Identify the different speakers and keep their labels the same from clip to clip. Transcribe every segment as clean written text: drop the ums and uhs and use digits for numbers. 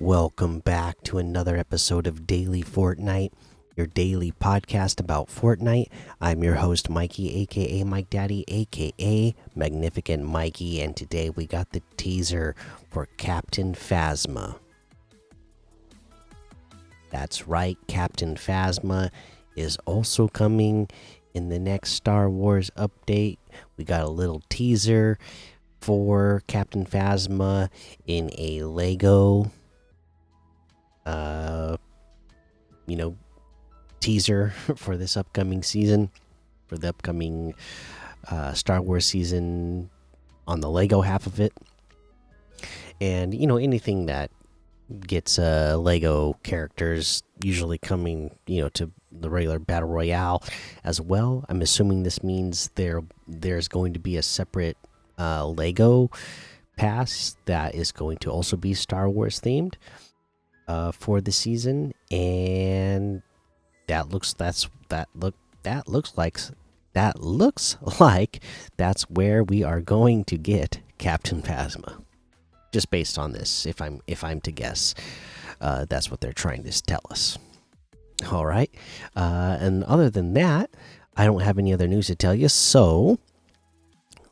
Speaker 1: Welcome back to another episode of Daily Fortnite, your daily podcast about Fortnite. I'm your host, Mikey, aka Mike Daddy, aka Magnificent Mikey, and today we got the teaser for Captain Phasma. That's right, Captain Phasma is also coming in the next Star Wars update. We got a little teaser for Captain Phasma in a Lego teaser for this upcoming season, for the upcoming Star Wars season on the Lego half of it. And anything that gets Lego characters usually coming to the regular battle royale as well. I'm assuming this means there's going to be a separate Lego pass that is going to also be Star Wars themed for the season, and that looks like that's where we are going to get Captain Phasma. Just based on this, if I'm to guess, that's what they're trying to tell us. All right, and other than that, I don't have any other news to tell you. So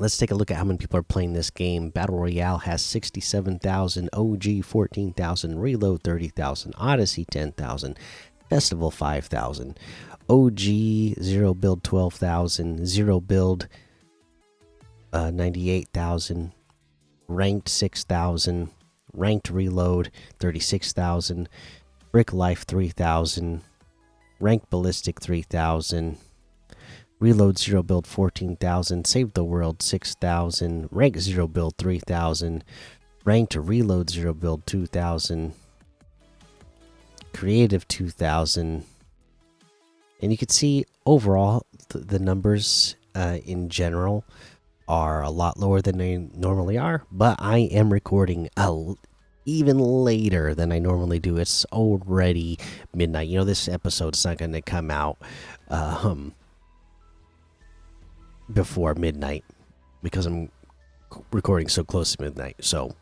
Speaker 1: let's take a look at how many people are playing this game. Battle Royale has 67,000, OG 14,000, Reload 30,000, Odyssey 10,000, Festival 5,000, OG Zero Build 12,000, Zero Build 98,000, Ranked 6,000, Ranked Reload 36,000, Brick Life 3,000, Ranked Ballistic 3,000, Reload Zero Build 14,000, Save the World 6,000, Rank Zero Build 3,000, Ranked Reload Zero Build 2,000, Creative 2,000. And you can see overall the numbers in general are a lot lower than they normally are, but I am recording even later than I normally do. It's already midnight. This episode's not going to come out before midnight because I'm recording so close to midnight. So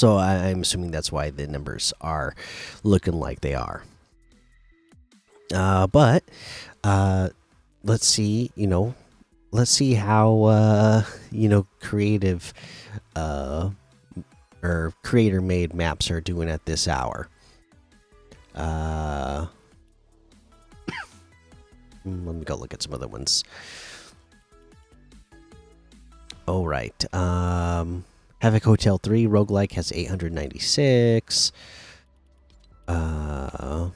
Speaker 1: I'm assuming that's why the numbers are looking like they are. But let's see. Let's see how creative or creator made maps are doing at this hour. Let me go look at some other ones. All right. Havoc Hotel 3 Roguelike has 896. Phantom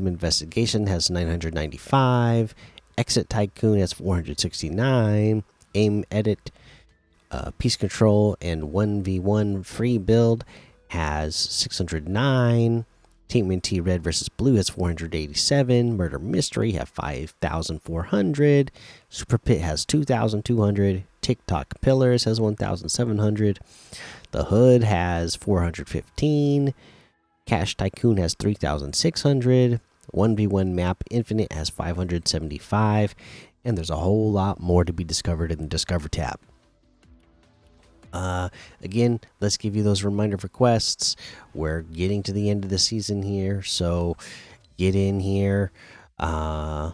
Speaker 1: Investigation has 995. Exit Tycoon has 469. Aim Edit, Peace Control, and 1v1 Free Build has 609. TMNT Red versus Blue has 487. Murder Mystery have 5,400. Super Pit has 2,200. TikTok Pillars has 1,700. The Hood has 415. Cash Tycoon has 3,600. 1v1 Map Infinite has 575. And there's a whole lot more to be discovered in the Discover tab. Again, let's give you those reminder requests. We're getting to the end of the season here, so get in here, get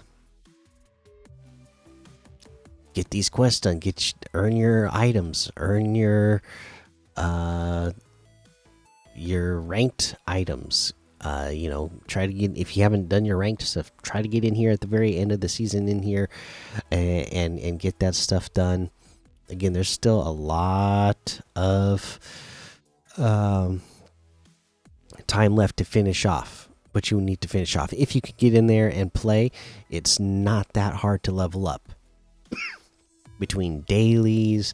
Speaker 1: these quests done, earn your items, earn your ranked items. Try to get, if you haven't done your ranked stuff, try to get in here at the very end of the season in here and get that stuff done. Again, there's still a lot of time left to finish off, but you need to finish off. If you could get in there and play, it's not that hard to level up. Between dailies,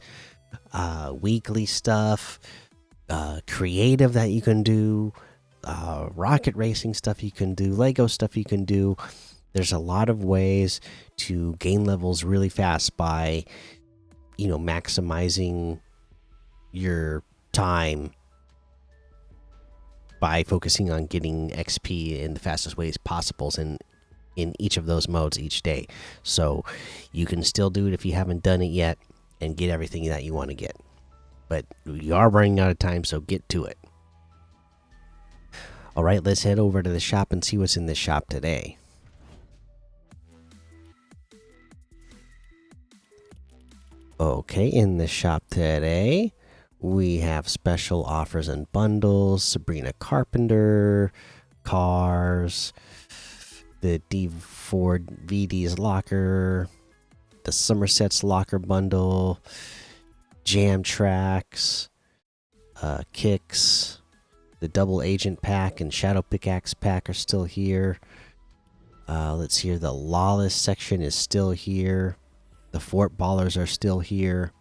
Speaker 1: weekly stuff, creative that you can do, rocket racing stuff you can do, Lego stuff you can do. There's a lot of ways to gain levels really fast by maximizing your time by focusing on getting XP in the fastest ways possible in each of those modes each day. So you can still do it if you haven't done it yet and get everything that you want to get. but we are running out of time, so get to it. All right, let's head over to the shop and see what's in the shop today. Okay, in the shop today, we have special offers and bundles. Sabrina Carpenter, cars, the D4 VD's locker, the Somerset's locker bundle, jam tracks, kicks, the double agent pack and shadow pickaxe pack are still here. Let's see here, the lawless section is still here. The fort ballers are still here.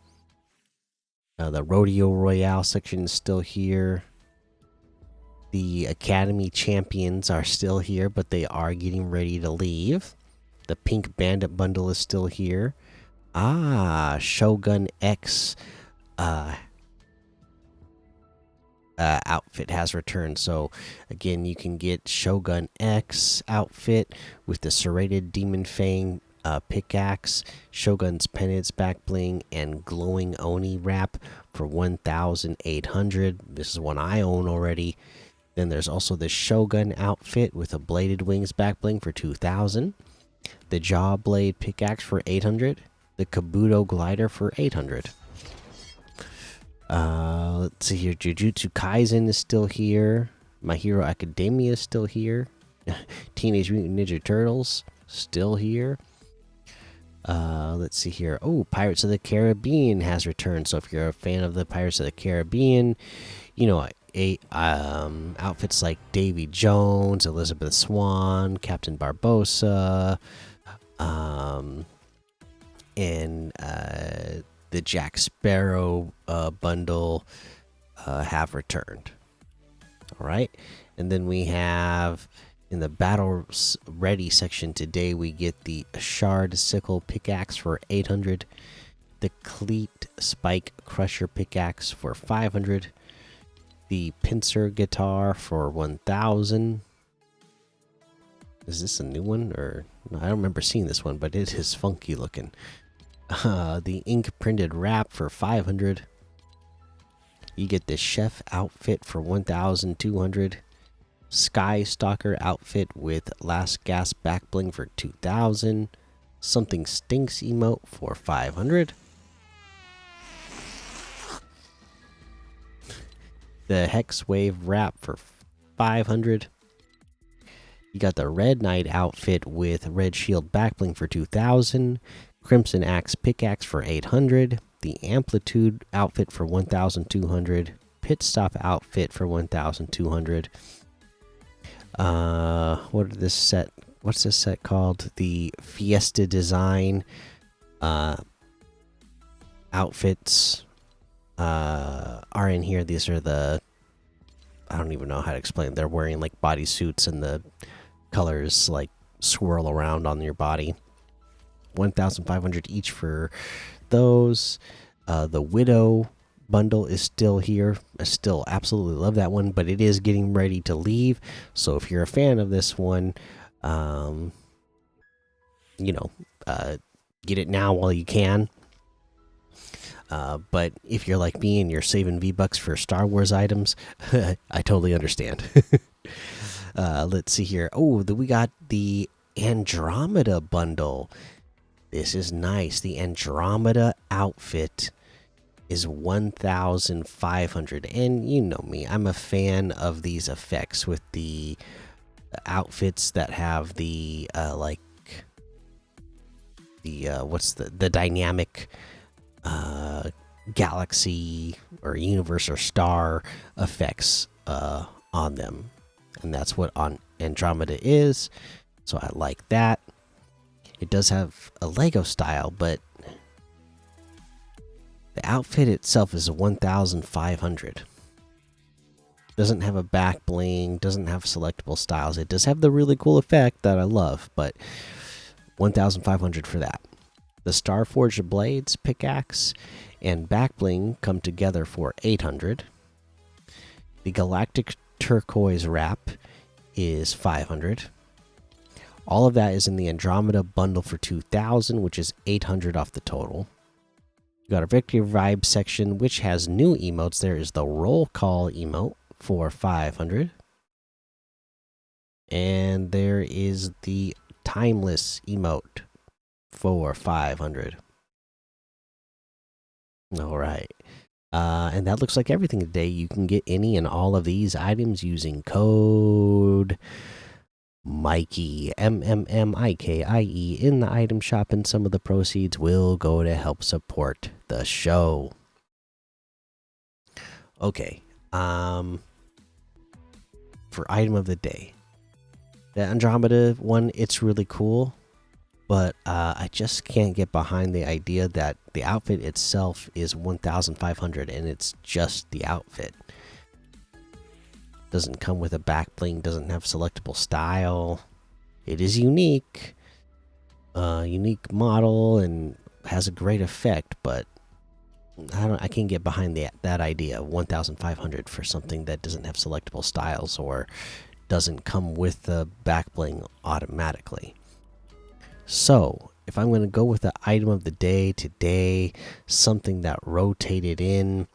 Speaker 1: The rodeo royale section is still here. The academy champions are still here, but they are getting ready to leave. The pink bandit bundle is still here. Shogun X outfit has returned. So again, you can get Shogun X outfit with the serrated demon fang pickaxe, Shogun's penance back bling, and glowing Oni wrap for 1,800. This is one I own already. Then there's also the Shogun outfit with a bladed wings back bling for 2,000. The jaw blade pickaxe for 800. The Kabuto glider for 800. Let's see here. Jujutsu Kaisen is still here. My Hero Academia is still here. Teenage Mutant Ninja Turtles still here. Let's see here. Oh, Pirates of the Caribbean has returned. So if you're a fan of the Pirates of the Caribbean, you know, outfits like Davy Jones, Elizabeth Swan, Captain Barbossa, and the Jack Sparrow bundle have returned. All right, and then we have in the battle ready section today, we get the shard sickle pickaxe for 800, the cleat spike crusher pickaxe for 500, the pincer guitar for 1,000. Is this a new one, or no, I don't remember seeing this one, but it is funky looking. The ink printed wrap for 500. You get the chef outfit for 1,200. Sky Stalker outfit with last gas back bling for 2,000. Something stinks emote for 500. The hex wave wrap for 500. You got the red knight outfit with red shield back bling for 2,000. Crimson axe pickaxe for 800. The amplitude outfit for 1,200. Pit stop outfit for 1,200. What's this set called? The Fiesta design outfits are in here. These are the, I don't even know how to explain. They're wearing like bodysuits and the colors like swirl around on your body. 1,500 each for those. The widow bundle is still here. I still absolutely love that one, but it is getting ready to leave. So if you're a fan of this one, get it now while you can. But if you're like me and you're saving V-Bucks for Star Wars items, I totally understand. Let's see here. Oh, we got the Andromeda bundle. This is nice. The Andromeda outfit is 1,500. And you know me, I'm a fan of these effects with the outfits that have the what's the dynamic galaxy or universe or star effects on them. And that's what on Andromeda is. So I like that. It does have a Lego style, but the outfit itself is 1,500. Doesn't have a back bling, doesn't have selectable styles. It does have the really cool effect that I love, but 1,500 for that. The Starforged blades, pickaxe, and back bling come together for 800. The Galactic turquoise wrap is 500. All of that is in the Andromeda bundle for 2,000, which is 800 off the total. You got a victory vibe section, which has new emotes. There is the roll call emote for 500, and there is the timeless emote for 500. All right. And that looks like everything today. You can get any and all of these items using code Mikey, MMMIKIE, in the item shop, and some of the proceeds will go to help support the show. Okay. For item of the day, the Andromeda one, it's really cool, but I just can't get behind the idea that the outfit itself is 1,500 and it's just the outfit. Doesn't come with a back bling, doesn't have selectable style. It is unique, unique model, and has a great effect, but I can't get behind that idea. 1,500 for something that doesn't have selectable styles or doesn't come with the back bling automatically. So, if I'm going to go with the item of the day today, something that rotated in,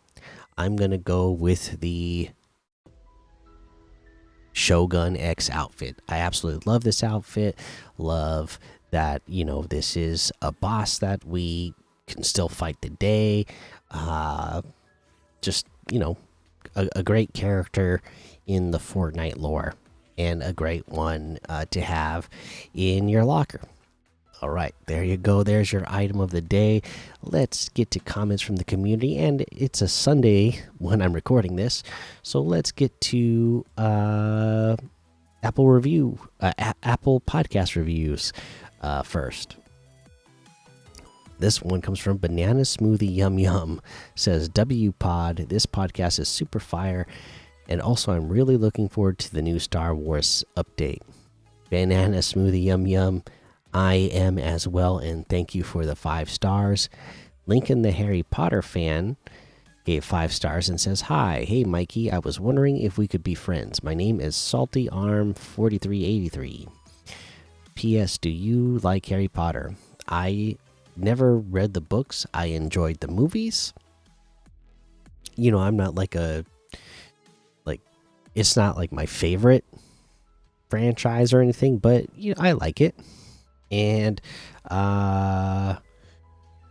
Speaker 1: I'm going to go with the Shogun X outfit. I absolutely love this outfit. Love that, this is a boss that we can still fight today. Just, a great character in the Fortnite lore and a great one to have in your locker. All right, there you go. There's your item of the day. Let's get to comments from the community. And it's a Sunday when I'm recording this. So let's get to Apple Podcast reviews first. This one comes from Banana Smoothie Yum Yum. Says, W Pod, this podcast is super fire. And also, I'm really looking forward to the new Star Wars update. Banana Smoothie Yum Yum, I am as well, and thank you for the 5 stars. Lincoln, the Harry Potter fan, gave 5 stars and says, Hi, hey Mikey, I was wondering if we could be friends. My name is Salty Arm 4383. P.S. Do you like Harry Potter? I never read the books. I enjoyed the movies. I'm not it's not like my favorite franchise or anything, but I like it. And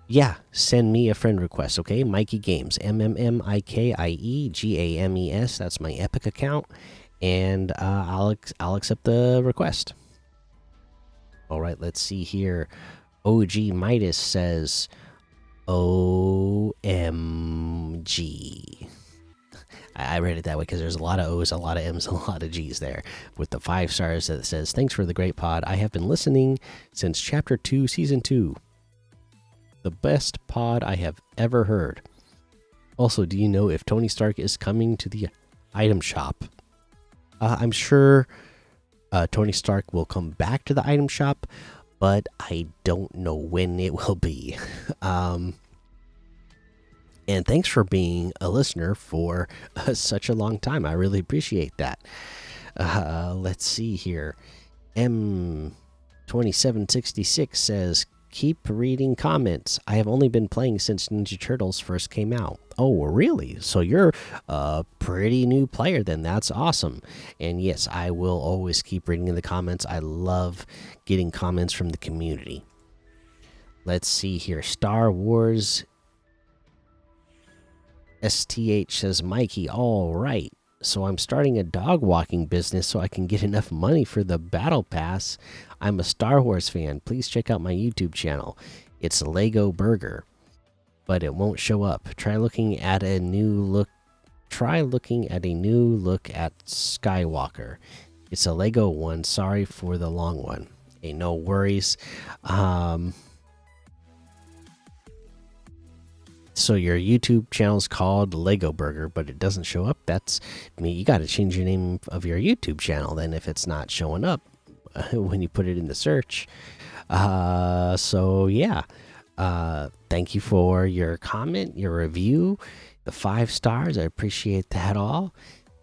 Speaker 1: yeah, send me a friend request, okay? Mikey Games, MMMIKIEGAMES. That's my Epic account, and I'll accept the request. All right, let's see here. OG Midas says, OMG. I read it that way because there's a lot of O's, a lot of M's, a lot of G's there. With the 5 stars that says, Thanks for the great pod. I have been listening since Chapter 2, Season 2. The best pod I have ever heard. Also, do you know if Tony Stark is coming to the item shop? I'm sure Tony Stark will come back to the item shop, but I don't know when it will be. And thanks for being a listener for such a long time. I really appreciate that. Let's see here. M2766 says, Keep reading comments. I have only been playing since Ninja Turtles first came out. Oh, really? So you're a pretty new player then. That's awesome. And yes, I will always keep reading in the comments. I love getting comments from the community. Let's see here. Star Wars STH says, Mikey, all right. So I'm starting a dog walking business so I can get enough money for the battle pass. I'm a Star Wars fan. Please check out my YouTube channel. It's Lego Burger, but it won't show up. Try looking at a new look at Skywalker. It's a Lego one. Sorry for the long one. Hey, no worries. So your YouTube channel's called Lego Burger, but it doesn't show up. You got to change your name of your YouTube channel then if it's not showing up when you put it in the search. So yeah, thank you for your comment, your review, the 5 stars. I appreciate that all.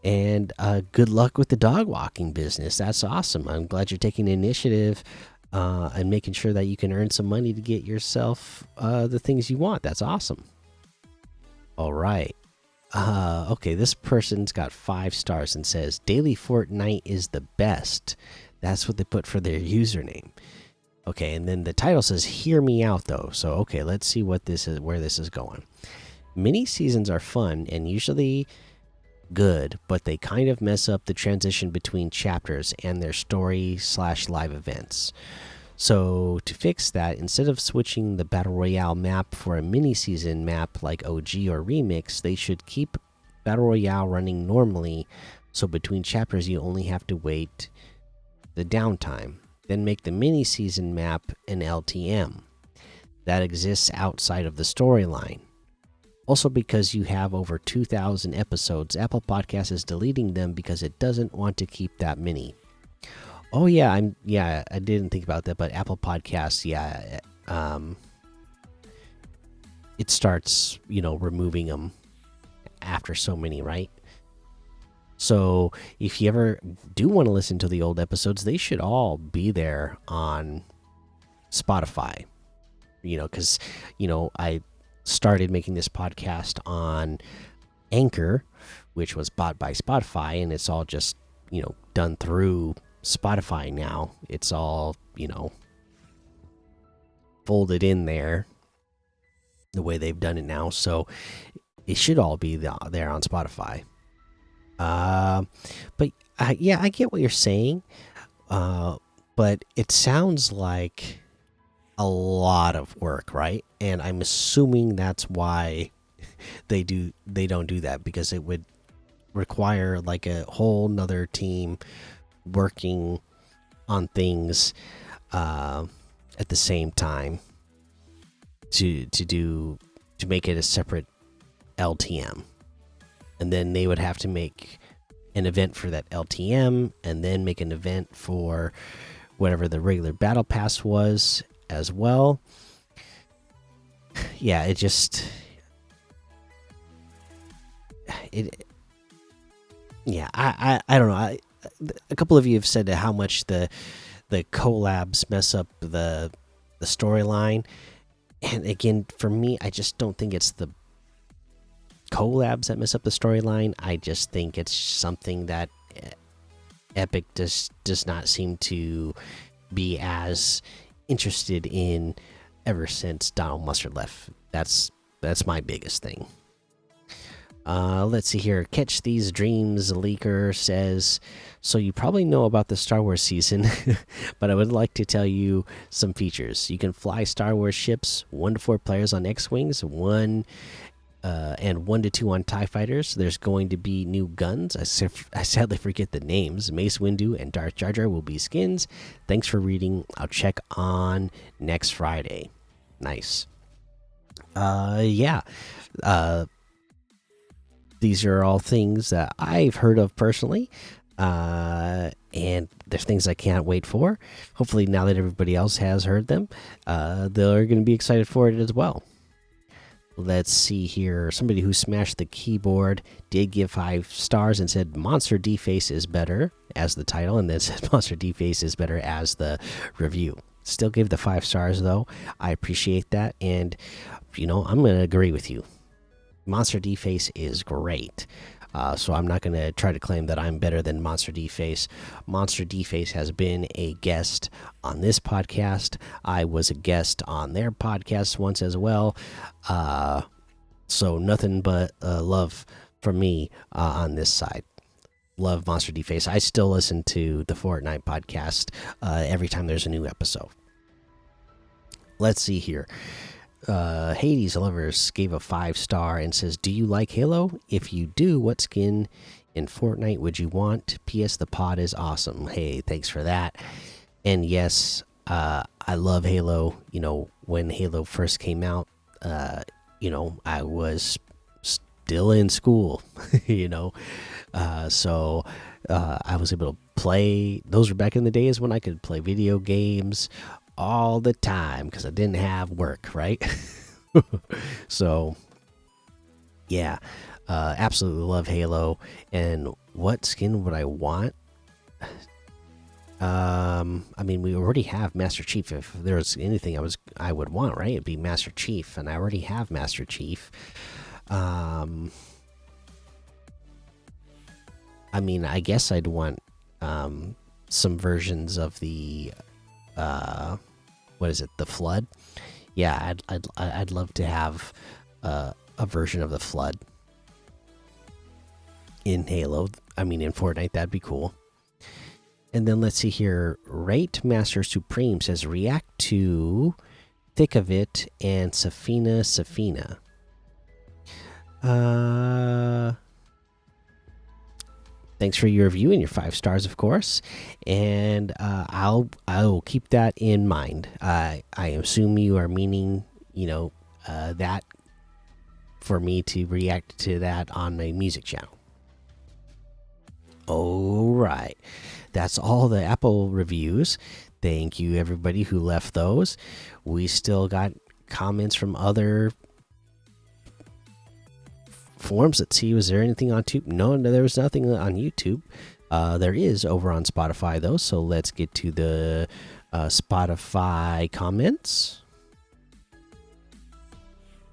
Speaker 1: And good luck with the dog walking business. That's awesome. I'm glad you're taking the initiative and making sure that you can earn some money to get yourself the things you want. That's awesome. All right. Okay, this person's got 5 stars and says daily Fortnite is the best. That's what they put for their username. Okay, and then the title says "Hear me out," though. So okay, let's see what this is, where this is going. Mini seasons are fun and usually good, but they kind of mess up the transition between chapters and their story/live events. So to fix that, instead of switching the battle royale map for a mini season map like OG or Remix, they should keep battle royale running normally. So between chapters, you only have to wait the downtime. Then make the mini season map an LTM that exists outside of the storyline. Also, because you have over 2,000 episodes, Apple Podcasts is deleting them because it doesn't want to keep that many. Oh yeah, I didn't think about that, but Apple Podcasts, yeah, it starts, removing them after so many, right? So if you ever do want to listen to the old episodes, they should all be there on Spotify. Because I started making this podcast on Anchor, which was bought by Spotify, and it's all just done through Spotify now. It's all folded in there the way they've done it now, so it should all be there on Spotify. But yeah, I get what you're saying, but it sounds like a lot of work, right? And I'm assuming that's why they don't do that, because it would require like a whole nother team working on things at the same time to make it a separate LTM, and then they would have to make an event for that LTM, and then make an event for whatever the regular battle pass was as well. Yeah, I don't know. A couple of you have said how much the collabs mess up the storyline, and again, for me, I just don't think it's the collabs that mess up the storyline. I just think it's something that Epic does not seem to be as interested in ever since Donald Mustard left. That's my biggest thing. Let's see here. Catch These Dreams Leaker says, so you probably know about the Star Wars season, but I would like to tell you some features. You can fly Star Wars ships, 1 to 4 players on X-Wings, and 1 to 2 on TIE Fighters. There's going to be new guns. I sadly forget the names. Mace Windu and Darth Jar Jar will be skins. Thanks for reading. I'll check on next Friday. Nice. Yeah. These are all things that I've heard of personally, and there's things I can't wait for. Hopefully, now that everybody else has heard them, they're going to be excited for it as well. Let's see here. Somebody who smashed the keyboard did give 5 stars and said Monster D-Face is better as the title, and then said Monster D-Face is better as the review. Still gave the 5 stars, though. I appreciate that, and I'm going to agree with you. Monster D-Face is great. So I'm not going to try to claim that I'm better than Monster D-Face. Monster D-Face has been a guest on this podcast. I was a guest on their podcast once as well. So nothing but love from me on this side. Love Monster D-Face. I still listen to the Fortnite podcast every time there's a new episode. Let's see here. Hades Lovers gave a 5-star and says, do you like Halo? If you do, what skin in Fortnite would you want? PS, the pod is awesome. Hey, thanks for that. And yes, I love Halo. When Halo first came out, I was still in school, so I was able to play. Those were back in the days when I could play video games all the time because I didn't have work, right? So yeah, absolutely love Halo. And what skin would I want? I mean, we already have Master Chief. If there was anything I would want, right, it'd be Master Chief, and I already have Master Chief. Um, I mean, I guess I'd want some versions of the what is it, the Flood? Yeah, I'd love to have a version of the Flood in Halo. I mean, in Fortnite, that'd be cool. And then let's see here. Rate Master Supreme says react to Thick of It and Safina. Thanks for your review and your 5 stars, of course. And I'll keep that in mind. I assume you are meaning, that for me to react to that on my music channel. All right, that's all the Apple reviews. Thank you everybody who left those. We still got comments from other forums. Let's see, was there anything on YouTube? No, there was nothing on YouTube. There is over on Spotify though, so let's get to the Spotify comments.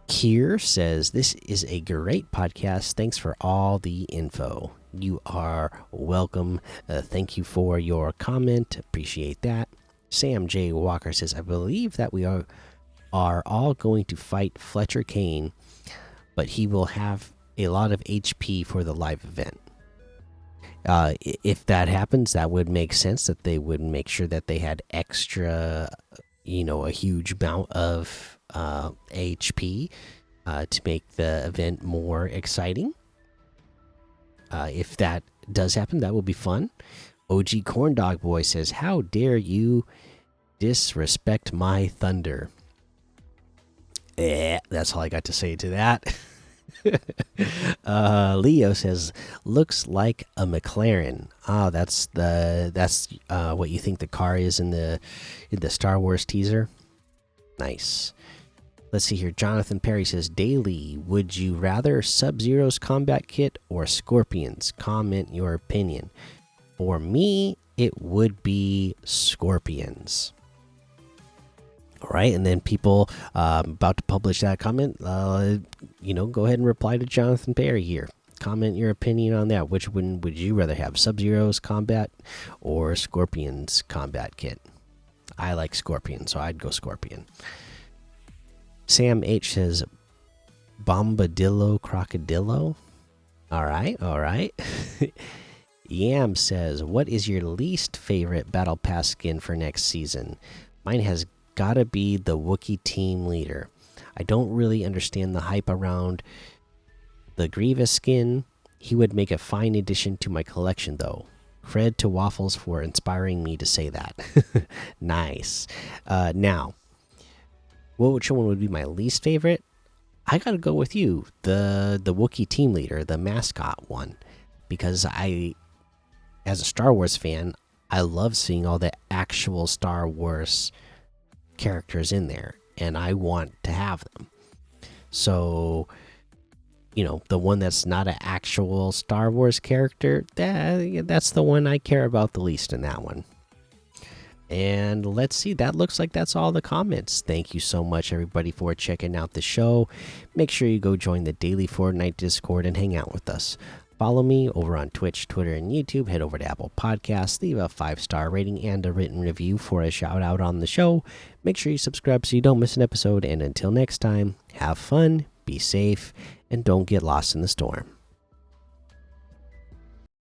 Speaker 1: Kier says, this is a great podcast. Thanks for all the info. You are welcome. Thank you for your comment. Appreciate that. Sam J. Walker says, I believe that we are all going to fight Fletcher Kane, but he will have a lot of HP for the live event. If that happens, that would make sense that they would make sure that they had extra, a huge amount of HP to make the event more exciting. If that does happen, that will be fun. OG Corn Dog Boy says, how dare you disrespect my thunder? That's all I got to say to that. Leo says, looks like a McLaren. Oh, that's what you think the car is in the Star Wars teaser. Nice. Let's see here. Jonathan Perry says, daily, would you rather Sub-Zero's combat kit or Scorpion's? Comment your opinion. For me, it would be Scorpion's. All right, and then people about to publish that comment, go ahead and reply to Jonathan Perry here. Comment your opinion on that. Which one would you rather have, Sub-Zero's combat or Scorpion's combat kit? I like Scorpion, so I'd go Scorpion. Sam H says, Bombadillo Crocodillo. All right. Yam says, what is your least favorite Battle Pass skin for next season? Mine has gotta be the Wookiee team leader. I don't really understand the hype around the Grievous skin. He would make a fine addition to my collection, though. Cred to Waffles for inspiring me to say that. Nice. Now, which one would be my least favorite? I gotta go with you, the Wookiee team leader, the mascot one, because as a Star Wars fan, I love seeing all the actual Star Wars characters in there, and I want to have them. So, the one that's not an actual Star Wars character, that's the one I care about the least in that one. And let's see, that looks like that's all the comments. Thank you so much, everybody, for checking out the show. Make sure you go join the daily Fortnite Discord and hang out with us. Follow me over on Twitch, Twitter, and YouTube. Head over to Apple Podcasts, leave a 5-star rating and a written review for a shout out on the show. Make sure you subscribe so you don't miss an episode. And until next time, have fun, be safe, and don't get lost in the storm.